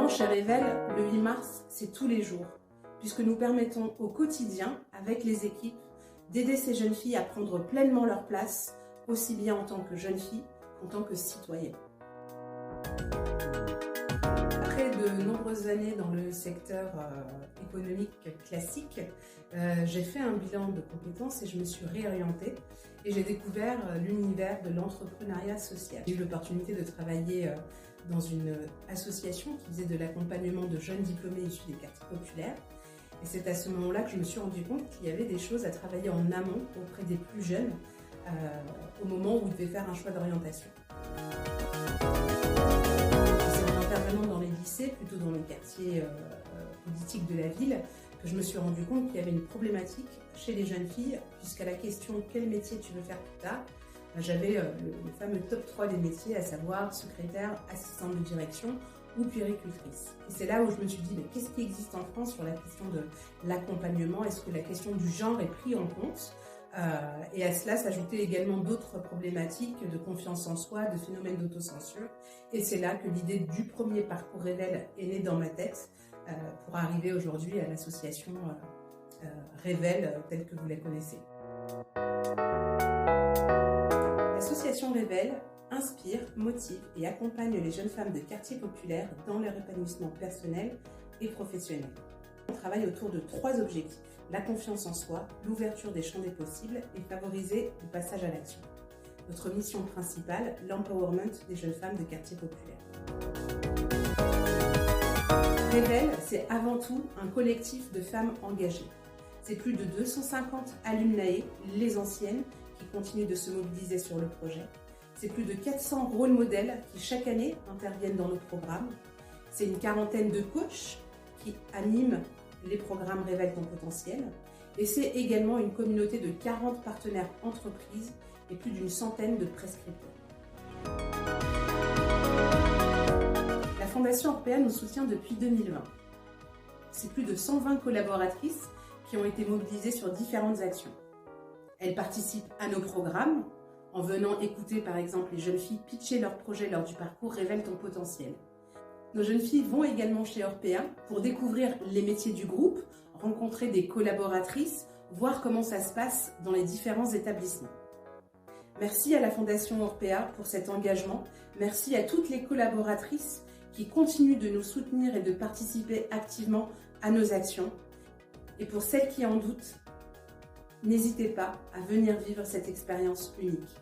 Maintenant, chez Revel, le 8 mars, c'est tous les jours, puisque nous permettons au quotidien, avec les équipes, d'aider ces jeunes filles à prendre pleinement leur place, aussi bien en tant que jeunes filles qu'en tant que citoyennes. Après de nombreuses années dans le secteur économique classique, j'ai fait un bilan de compétences et je me suis réorientée et j'ai découvert l'univers de l'entrepreneuriat social. J'ai eu l'opportunité de travailler dans une association qui faisait de l'accompagnement de jeunes diplômés issus des quartiers populaires. Et c'est à ce moment-là que je me suis rendu compte qu'il y avait des choses à travailler en amont auprès des plus jeunes au moment où ils devaient faire un choix d'orientation. C'est en intervenant dans les lycées, plutôt dans les quartiers politiques de la ville, que je me suis rendu compte qu'il y avait une problématique chez les jeunes filles, puisqu'à la question « quel métier tu veux faire plus tard ?», j'avais le fameux top 3 des métiers, à savoir secrétaire, assistante de direction ou puéricultrice. Et c'est là où je me suis dit, mais qu'est-ce qui existe en France sur la question de l'accompagnement? Est-ce que la question du genre est prise en compte? Et à cela s'ajoutaient également d'autres problématiques de confiance en soi, de phénomènes d'autocensure. Et c'est là que l'idée du premier parcours Revel est née dans ma tête pour arriver aujourd'hui à l'association Revel telle que vous la connaissez. L'association Revel inspire, motive et accompagne les jeunes femmes de quartiers populaires dans leur épanouissement personnel et professionnel. On travaille autour de 3 objectifs: la confiance en soi, l'ouverture des champs des possibles et favoriser le passage à l'action. Notre mission principale, l'empowerment des jeunes femmes de quartiers populaires. Revel, c'est avant tout un collectif de femmes engagées. C'est plus de 250 alumnae, les anciennes, qui continuent de se mobiliser sur le projet. C'est plus de 400 rôles modèles qui chaque année interviennent dans nos programmes. C'est une quarantaine de coachs qui animent les programmes Révèle ton potentiel. Et c'est également une communauté de 40 partenaires entreprises et plus d'une centaine de prescripteurs. La Fondation Orpea nous soutient depuis 2020. C'est plus de 120 collaboratrices qui ont été mobilisées sur différentes actions. Elles participent à nos programmes en venant écouter par exemple les jeunes filles pitcher leurs projets lors du parcours Révèle ton potentiel. Nos jeunes filles vont également chez Orpea pour découvrir les métiers du groupe, rencontrer des collaboratrices, voir comment ça se passe dans les différents établissements. Merci à la Fondation Orpea pour cet engagement. Merci à toutes les collaboratrices qui continuent de nous soutenir et de participer activement à nos actions. Et pour celles qui en doutent, n'hésitez pas à venir vivre cette expérience unique.